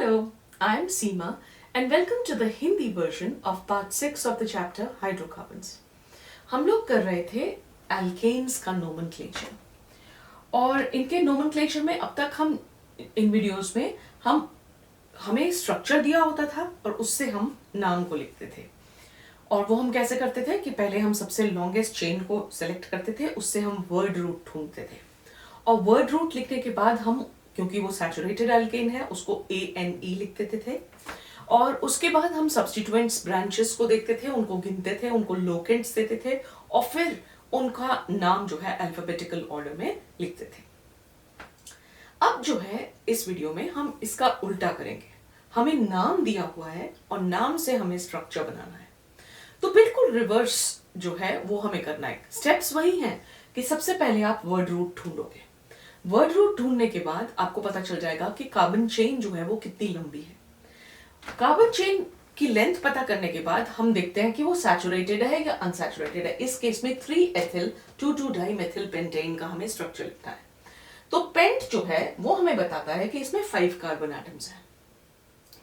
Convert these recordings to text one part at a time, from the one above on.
Hello, I am Seema and welcome to the Hindi version of part 6 of the chapter Hydrocarbons. हम लोग कर रहे थे alkanes का nomenclature और इनके nomenclature में अब तक हम इन वीडियोस में हमें स्ट्रक्चर दिया होता था और उससे हम नाम को लिखते थे। और वो हम कैसे करते थे कि पहले हम सबसे लॉन्गेस्ट चेन को सेलेक्ट करते थे, उससे हम वर्ड रूट ढूंढते थे और वर्ड रूट लिखने के बाद हम, क्योंकि वो सैचुरेटेड एल्केन है, उसको ANE लिख देते थे और उसके बाद हम सब्स्टिट्यूएंट्स ब्रांचेस को देखते थे, उनको गिनते थे, उनको लोकेंट्स देते थे और फिर उनका नाम जो है अल्फाबेटिकल ऑर्डर में लिखते थे। अब जो है इस वीडियो में हम इसका उल्टा करेंगे। हमें नाम दिया हुआ है और नाम से हमें स्ट्रक्चर बनाना है, तो बिल्कुल रिवर्स जो है वो हमें करना है। स्टेप्स वही हैं कि सबसे पहले आप वर्ड रूट ढूंढोगे। वर्ड रूट ढूंढने के बाद आपको पता चल जाएगा कि कार्बन चेन जो है वो कितनी लंबी है। कार्बन चेन की लेंथ पता करने के बाद हम देखते हैं कि वो सैचुरेटेड है या अनसैचुरेटेड है। इस केस में 3-ethyl 2,2-dimethyl पेंटेन का हमें स्ट्रक्चर लिखना है। तो पेंट जो है वो हमें बताता है कि इसमें 5 कार्बन एटम्स हैं।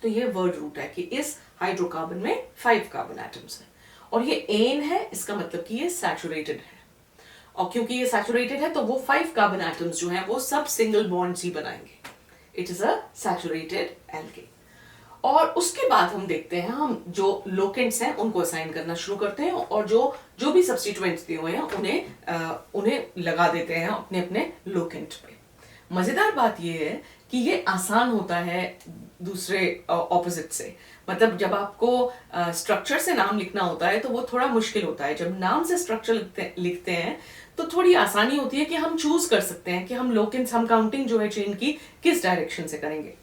तो ये वर्ड रूट है कि इस हाइड्रोकार्बन में 5 कार्बन एटम्स हैं और ये एन है, इसका मतलब कि ये सैचुरेटेड है और क्योंकि ये सैचुरेटेड है तो वो 5 कार्बन एटम्स जो हैं वो सब सिंगल बॉन्ड्स ही बनाएंगे। It is a saturated alkane. और उसके बाद हम देखते हैं, हम जो लोकेंट्स हैं उनको असाइन करना शुरू करते हैं और जो भी सब्स्टिट्यूएंट्स दिए हुए हैं उन्हें लगा देते हैं अपने अपने लोकेंट पे। मजेदार बात ये है कि ये आसान होता है दूसरे ऑपोजिट से। मतलब जब आपको स्ट्रक्चर से नाम लिखना होता है तो वो थोड़ा मुश्किल होता है। जब नाम से स्ट्रक्चर लिखते हैं तो थोड़ी आसानी होती है कि हम चूज कर सकते हैं कि हम लोकेंट्स, हम काउंटिंग जो है चेन की किस डायरेक्शन से करेंगे।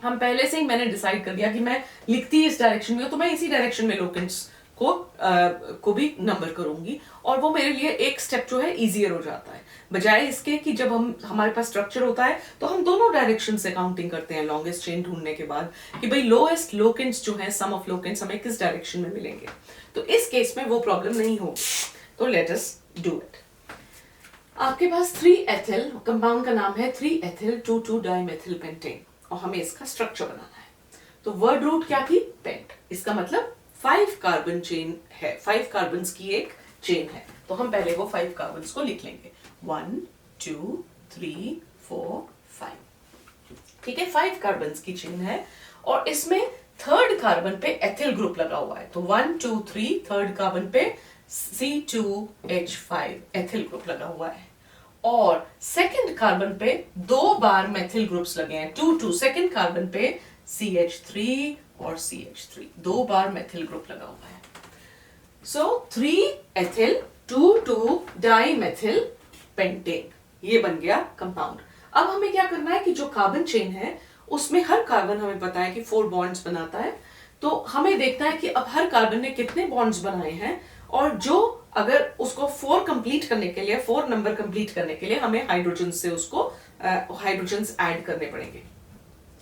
हम पहले से ही मैंने डिसाइड कर दिया कि मैं लिखती इस डायरेक्शन में हूं तो मैं इसी डायरेक्शन में लोकेंट्स को भी नंबर करूंगी और वो मेरे लिए एक स्टेप जो है इजियर हो जाता है, बजाय इसके कि जब हमारे पास स्ट्रक्चर होता है तो हम दोनों डायरेक्शन से काउंटिंग करते हैं लॉन्गेस्ट चेन ढूंढने के बाद कि भाई लोएस्ट लोकेंट्स जो है, सम ऑफ लोकेंट्स हमें किस डायरेक्शन में मिलेंगे। तो इस केस में वो प्रॉब्लम नहीं होगी। तो लेट अस डू इट। आपके पास 3-ethyl कंपाउंड का नाम है 3-ethyl 2,2-dimethyl पेंटेन और हमें इसका स्ट्रक्चर बनाना है। तो वर्ड रूट क्या थी? पेंट। इसका मतलब 5 कार्बन चेन है, 5 कार्बन्स की एक चेन है। तो हम पहले वो 5 कार्बन्स को लिख लेंगे। 1 2 3 4 5। ठीक है, 5 कार्बन्स की चेन है और इसमें थर्ड कार्बन पे एथिल ग्रुप लगा हुआ है। तो 1 2 3 थर्ड कार्बन पे C2H5 एथिल ग्रुप लगा हुआ है और सेकंड कार्बन पे 2 बार मेथिल ग्रुप्स लगे हैं। 2 सेकंड कार्बन पे CH3 और CH3 2 बार मेथिल ग्रुप लगा हुआ है। सो 3-ethyl 2,2-dimethyl पेंटेन, ये बन गया कंपाउंड। अब हमें क्या करना है कि जो कार्बन चेन है उसमें हर कार्बन हमें पता है कि 4 बॉन्ड्स बनाता है। तो हमें देखना है कि अब हर कार्बन ने कितने बॉन्ड्स बनाए हैं और जो अगर उसको 4 कंप्लीट करने के लिए, 4 नंबर कंप्लीट करने के लिए हमें हाइड्रोजन से उसको हाइड्रोजन्स ऐड करने पड़ेंगे।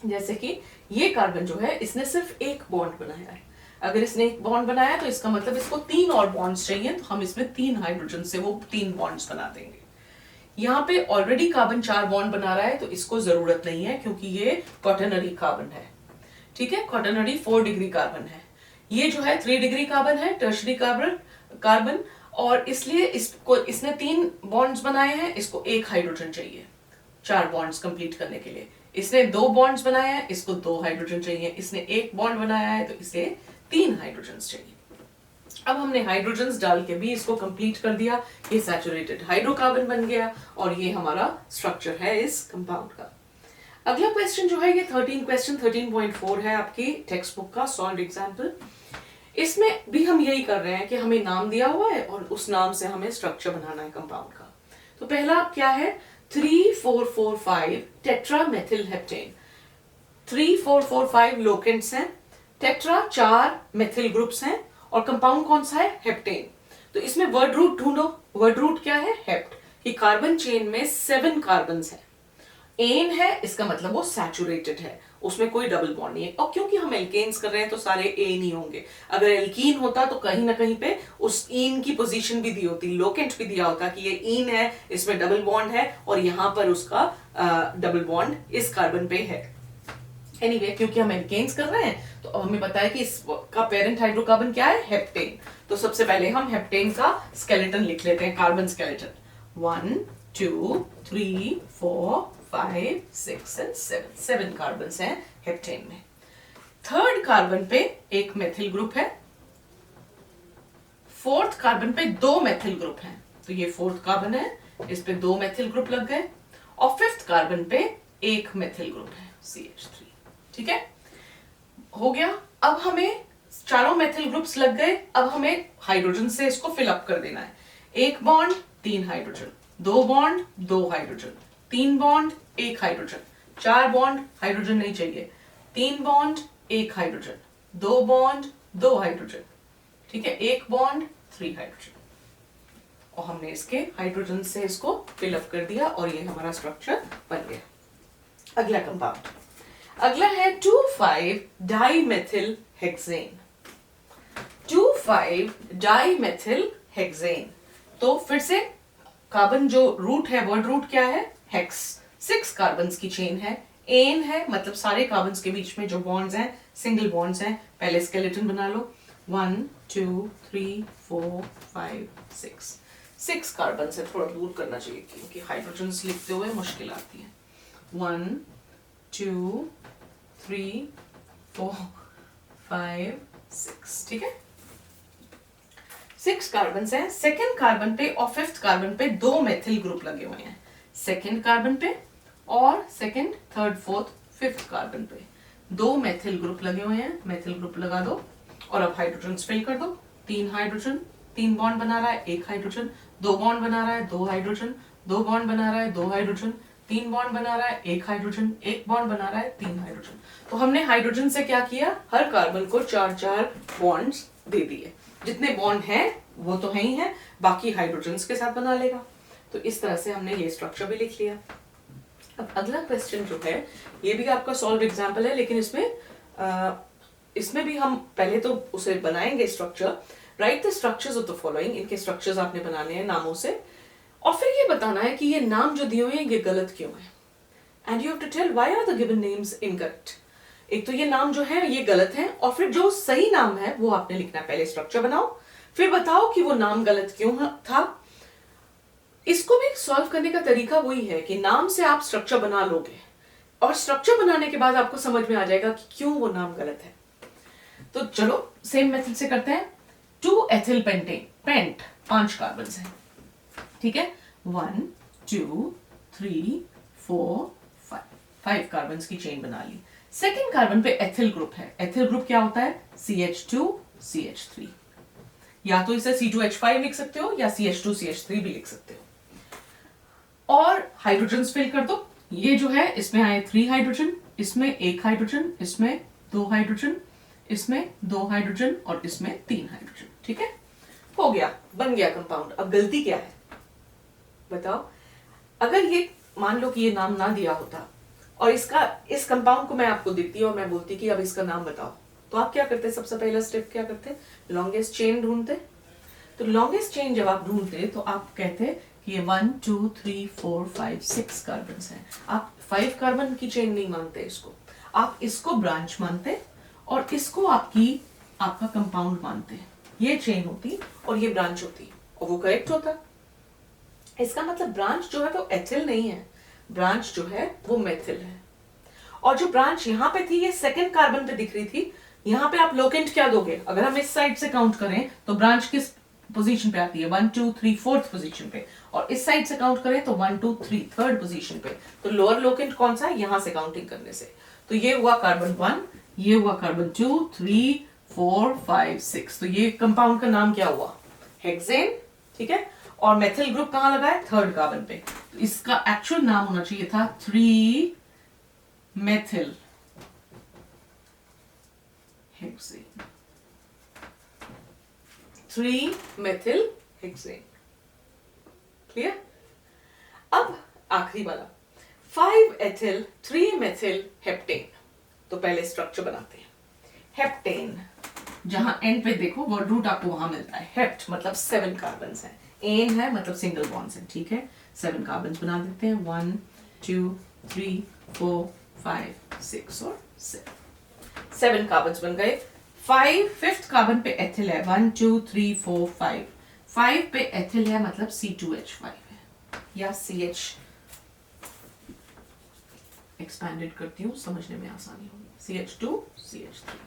जैसे कि ये कार्बन जो है इसने सिर्फ एक बॉन्ड बनाया है। अगर इसने एक बॉन्ड बनाया तो इसका मतलब इसको 3 और बॉन्ड्स चाहिए, तो हम इसमें 3 हाइड्रोजन से वो 3 बॉन्ड्स बना देंगे। यहाँ पे ऑलरेडी कार्बन 4 बॉन्ड बना रहा है तो इसको जरूरत नहीं है क्योंकि ये क्वाटरनरी कार्बन है। ठीक है, क्वाटरनरी 4 डिग्री कार्बन है। ये जो है 3 डिग्री कार्बन है, टर्शरी कार्बन और इसलिए इसने 3 बॉन्ड्स बनाए हैं, इसको 1 हाइड्रोजन चाहिए 4 बॉन्ड्स कंप्लीट करने के लिए। इसने 2 बॉन्ड्स बनाए हैं, इसको 2 हाइड्रोजन चाहिए। इसने 1 बॉन्ड बनाया है तो इसे 3 हाइड्रोजन चाहिए। अब हमने हाइड्रोजन्स डाल के भी इसको कंप्लीट कर दिया, ये सैचुरेटेड हाइड्रोकार्बन बन गया और ये हमारा स्ट्रक्चर है इस कंपाउंड का। अगला क्वेश्चन जो है ये 13.4 है आपकी टेक्स्ट बुक का सॉल्व्ड एग्जाम्पल। इसमें भी हम यही कर रहे हैं कि हमें नाम दिया हुआ है और उस नाम से हमें स्ट्रक्चर बनाना है कंपाउंड का। तो पहला क्या है? 3,4,4,5 टेट्रामेथिल हेप्टेन। 3,4,4,5 लोकेंट्स हैं, टेट्रा 4 मेथिल ग्रुप्स हैं और कंपाउंड कौन सा है? हेप्टेन। तो इसमें वर्ड रूट ढूंढो। वर्ड रूट क्या है? हेप्ट। कि कार्बन चेन में 7 कार्बन्स हैं। एन है, इसका मतलब वो सैचुरेटेड है, उसमें कोई डबल बॉन्ड नहीं है। और क्योंकि हम एल्केन्स कर रहे हैं तो सारे एन ही होंगे। अगर एल्कीन होता तो कहीं ना कहीं पे उस ईन की पोजीशन भी दी होती, लोकेंट भी दिया होता कि ये ईन है, इसमें डबल बॉन्ड है और यहां पर उसका डबल बॉन्ड इस कार्बन पे है। एनीवे क्योंकि हम एल्केन्स कर रहे हैं तो हमें पता है कि इसका पेरेंट हाइड्रोकार्बन क्या है, हेप्टेन। तो सबसे पहले हम हेप्टेन का स्केलेटन लिख लेते हैं, कार्बन स्केलेटन। 1 2 3 4 5 6 एंड 7 कार्बन हैं हेप्टेन में। थर्ड कार्बन पे एक मेथिल ग्रुप है, फोर्थ कार्बन पे 2 मेथिल ग्रुप हैं, तो ये फोर्थ कार्बन है, इस पे 2 मेथिल ग्रुप लग गए। और फिफ्थ कार्बन पे एक मेथिल ग्रुप है CH3। ठीक है, हो गया। अब हमें चारों मेथिल ग्रुप्स लग गए, अब हमें हाइड्रोजन से इसको फिल अप कर देना है। एक bond 3 hydrogen, 2 bond 2 hydrogen, 3 bond 1 hydrogen, 4 bond hydrogen नहीं चाहिए, 3 बॉन्ड 1 हाइड्रोजन, 2 बॉन्ड 2 हाइड्रोजन, ठीक है, 1 बॉन्ड 3 हाइड्रोजन। और हमने इसके हाइड्रोजन से इसको फिल अप कर दिया और ये हमारा स्ट्रक्चर बन गया। अगला कंपाउंड, अगला है 2,5 डाइमेथिल हेक्सेन। 2,5 dimethyl hexane. तो फिर से कार्बन जो रूट है, वर्ड रूट क्या है, हेक्स। 6 कार्बन्स की चेन है, एन है, मतलब सारे कार्बन्स के बीच में जो बॉन्ड्स हैं सिंगल बॉन्ड्स हैं। पहले स्केलेटन बना लो, 1 2 3 4 5 6। 6 कार्बन से थोड़ा दूर करना चाहिए क्योंकि हाइड्रोजन्स लिखते हुए मुश्किल आती है। 1 2 3 4 5 6, ठीक है, 6 कार्बन हैं। सेकेंड कार्बन पे और फिफ्थ कार्बन पे 2 मेथिल ग्रुप लगे हुए हैं, सेकेंड कार्बन पे और second third fourth fifth carbon पे 2 मेथिल ग्रुप लगे हुए हैं। मेथिल ग्रुप लगा दो और अब हाइड्रोजन फिल कर दो। 3 हाइड्रोजन, 3 बॉन्ड बना रहा है 1 हाइड्रोजन, 2 बॉन्ड बना रहा है 2 हाइड्रोजन, 2 बॉन्ड बना रहा है 2 हाइड्रोजन, 3 बॉन्ड बना रहा है 1 हाइड्रोजन, 1 बॉन्ड बना रहा है 3 हाइड्रोजन। तो हमने हाइड्रोजन से क्या किया, हर कार्बन को 4-4 बॉन्ड्स दे दिए। जितने बॉन्ड हैं वो तो है ही है, बाकी हाइड्रोजन्स के साथ बना लेगा। तो इस तरह से हमने ये स्ट्रक्चर भी लिख लिया। अब अगला क्वेश्चन जो है, ये भी आपका सॉल्व एग्जाम्पल है, लेकिन इसमें भी हम पहले तो उसे बनाएंगे structure. Right the structures of the following, इनके स्ट्रक्चर्स आपने बनाने हैं नामों से, और फिर ये बताना है कि ये नाम जो दिए हुए हैं ये गलत क्यों है। And you have to tell why are the given names incorrect. एक तो ये नाम जो है ये गलत है, और फिर जो सही नाम है वो आपने लिखना है। पहले स्ट्रक्चर बनाओ, फिर बताओ कि वो नाम गलत क्यों था। इसको भी सॉल्व करने का तरीका वही है कि नाम से आप स्ट्रक्चर बना लोगे और स्ट्रक्चर बनाने के बाद आपको समझ में आ जाएगा कि क्यों वो नाम गलत है। तो चलो सेम मेथड से करते हैं। 2 एथिल पेंटेन, पेंट 5 कार्बन हैं, ठीक है, 1 2 3 4 5 कार्बन की चेन बना ली। सेकेंड कार्बन पे एथिल ग्रुप है। एथिल ग्रुप क्या होता है, CH2 CH3। या तो इसे C2H5 लिख सकते हो या CH2 CH3 भी लिख सकते हो। और हाइड्रोजन फिल कर दो। ये जो है इसमें आए 3 हाइड्रोजन, इसमें 1 हाइड्रोजन, इसमें 2 हाइड्रोजन, इसमें 2 हाइड्रोजन और इसमें 3 हाइड्रोजन, ठीक है, हो गया, बन गया कंपाउंड। अब गलती क्या है बताओ। अगर ये मान लो कि ये नाम ना दिया होता और इस कंपाउंड को मैं आपको देती और मैं बोलती कि अब इसका नाम बताओ, तो आप क्या करते, सबसे पहला स्टेप क्या करते, लॉन्गेस्ट चेन ढूंढते। तो लॉन्गेस्ट चेन जब आप ढूंढते तो आप कहते कि ये 1 2 3 4 5 6 कार्बन हैं। आप 5 कार्बन की चेन नहीं मानते इसको, आप इसको ब्रांच मानते और इसको आपका कंपाउंड मानते। ये चेन होती और ये ब्रांच होती और वो करेक्ट होता। इसका मतलब ब्रांच जो है वो एथिल नहीं है, ब्रांच जो है वो मेथिल है। और जो ब्रांच यहाँ पे थी ये सेकंड कार्बन पे दिख रही थी, यहाँ पे आप लोकेंट क्या दोगे, अगर हम इस साइड से काउंट करें तो ब्रांच किस पोजीशन पे आती है, 1 2 3 फोर्थ पोजीशन पे, और इस साइड से काउंट करें तो 1 2 3 थर्ड पोजीशन पे। तो लोअर लोकेंट कौन सा है, यहां से काउंटिंग करने से। तो ये हुआ कार्बन 1, ये हुआ कार्बन 2 3 4 5 6। तो ये कंपाउंड का नाम क्या हुआ, हेक्सेन, ठीक है। और मेथिल ग्रुप कहां लगा है, थर्ड कार्बन पे। तो इसका एक्चुअल नाम होना चाहिए था 3 methyl hexane, 3 methyl hexane, clear. अब आखिरी वाला 5 एथिल 3 मेथिल हेप्टेन। तो पहले स्ट्रक्चर बनाते हैं। हेप्टेन, जहां एंड पे देखो वर्ड रूट आपको वहां मिलता है, हेप्ट मतलब 7 कार्बन है, एन है मतलब सिंगल बॉन्ड्स है, ठीक है। 7 कार्बन बना देते हैं, 1 2 3 4 5 6 और 7 कार्बन्स बन गए। 5th कार्बन पे एथिल है, 1 2 3 4 5। 5 पे एथिल है मतलब C2H5 है, या CH एक्सपैंडेड करती हूँ समझने में आसानी होगी, CH2 CH3,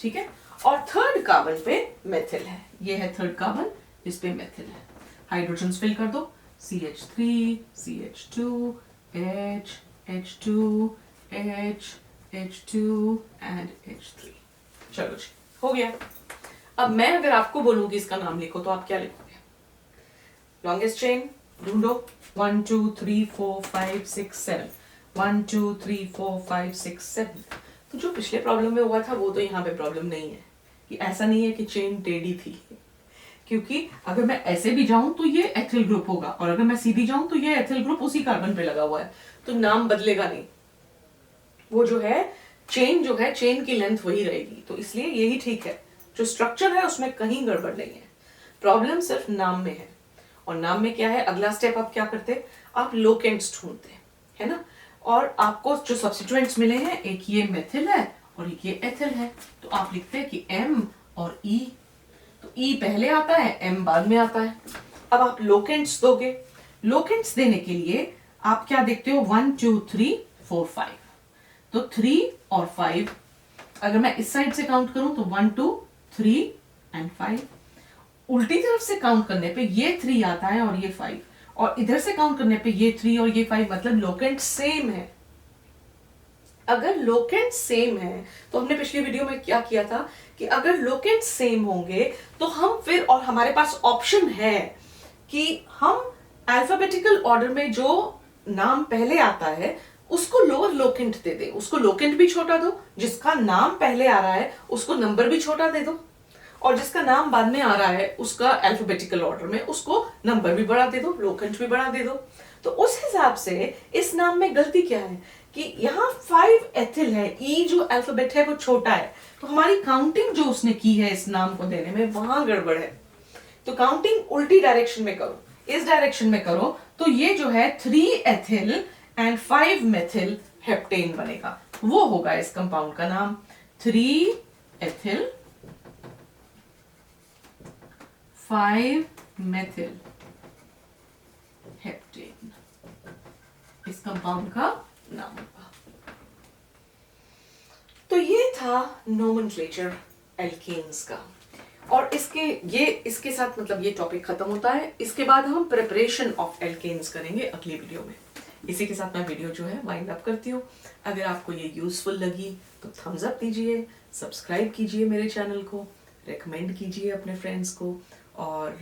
ठीक है। और 3rd कार्बन पे मेथिल है, ये है 3rd कार्बन, इस पे मेथिल है। हाइड्रोजन्स फिल कर दो, CH3 CH2 H H2 H H2 and H3। चलो जी, हो गया। अब मैं अगर आपको बोलूंगी इसका नाम लिखो तो आप क्या लिखोगे? लॉन्गेस्ट चेन ढूंढो, 1 2 3 4 5 6 7, 1 2 3 4 5 6 7। तो जो पिछले प्रॉब्लम में हुआ था वो तो यहाँ पे प्रॉब्लम नहीं है, कि ऐसा नहीं है कि चेन टेढ़ी थी, क्योंकि अगर मैं ऐसे भी जाऊं तो ये एथिल ग्रुप होगा, और अगर मैं सीधी जाऊं तो ये एथिल ग्रुप उसी कार्बन पे लगा हुआ है, तो नाम बदलेगा नहीं। वो जो है चेन की लेंथ वही रहेगी, तो इसलिए यही ठीक है। जो स्ट्रक्चर है उसमें कहीं गड़बड़ नहीं है, प्रॉब्लम सिर्फ नाम में है। और नाम में क्या है, अगला स्टेप आप क्या करते, आप लोकेंट्स ढूंढते, है ना। और आपको जो सब्स्टिट्यूएंट्स मिले हैं, एक ये मेथिल है और एक ये एथिल है, तो आप लिखते हैं कि M और E। तो E पहले आता है, M बाद में आता है। अब आप लोकेंट्स दोगे, लोकेंट्स देने के लिए आप क्या देखते हो, 1 2 3 4 5। तो 3 और 5, अगर मैं इस साइड से काउंट करूं तो 1 2 3 एंड 5। उल्टी तरफ से काउंट करने पे ये 3 आता है और ये 5, और इधर से काउंट करने पे ये 3 और ये 5, मतलब लोकेंट सेम है। अगर लोकेंट सेम है तो हमने पिछली वीडियो में क्या किया था कि अगर लोकेंट सेम होंगे तो हम फिर, और हमारे पास ऑप्शन है कि हम अल्फाबेटिकल ऑर्डर में जो नाम पहले आता है उसको लोअर लोकेंट दे दे, उसको लोकेंट भी छोटा दो, जिसका नाम पहले आ रहा है उसको नंबर भी छोटा दे दो, और जिसका नाम बाद में आ रहा है उसका अल्फाबेटिकल ऑर्डर में उसको नंबर भी बड़ा दे दो, लोकेंट भी बड़ा दे दो। तो उस हिसाब से इस नाम में गलती क्या है कि यहाँ 5 एथिल है, ई जो अल्फाबेट है वो छोटा है, तो हमारी काउंटिंग जो उसने की है इस नाम को देने में वहां गड़बड़ है। तो काउंटिंग उल्टी डायरेक्शन में करो, इस डायरेक्शन में करो, तो ये जो है 3 एथिल एंड 5 मेथिल हेप्टेन बनेगा, वो होगा इस कंपाउंड का नाम, 3 एथिल 5 मेथिल हेप्टेन, इस कंपाउंड का नाम होगा। तो ये था नोमेनक्लेचर एल्केन्स का, और इसके साथ मतलब ये टॉपिक खत्म होता है। इसके बाद हम प्रिपरेशन ऑफ एल्केन्स करेंगे अगली वीडियो में। इसी के साथ मैं वीडियो जो है वाइंड अप करती हूँ। अगर आपको ये यूजफुल लगी तो थम्स अप दीजिए, सब्सक्राइब कीजिए मेरे चैनल को, रेकमेंड कीजिए अपने फ्रेंड्स को, और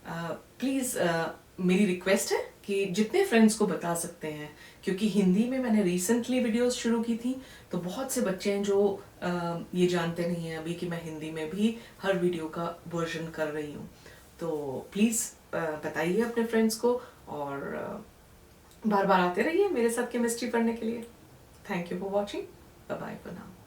प्लीज़ मेरी रिक्वेस्ट है कि जितने फ्रेंड्स को बता सकते हैं, क्योंकि हिंदी में मैंने रिसेंटली वीडियोस शुरू की थी, तो बहुत से बच्चे हैं जो ये जानते नहीं हैं अभी कि मैं हिंदी में भी हर वीडियो का वर्जन कर रही हूँ। तो प्लीज़ बताइए अपने फ्रेंड्स को, और बार बार आते रहिए मेरे साथ केमिस्ट्री पढ़ने के लिए। Thank you for watching, bye bye for now.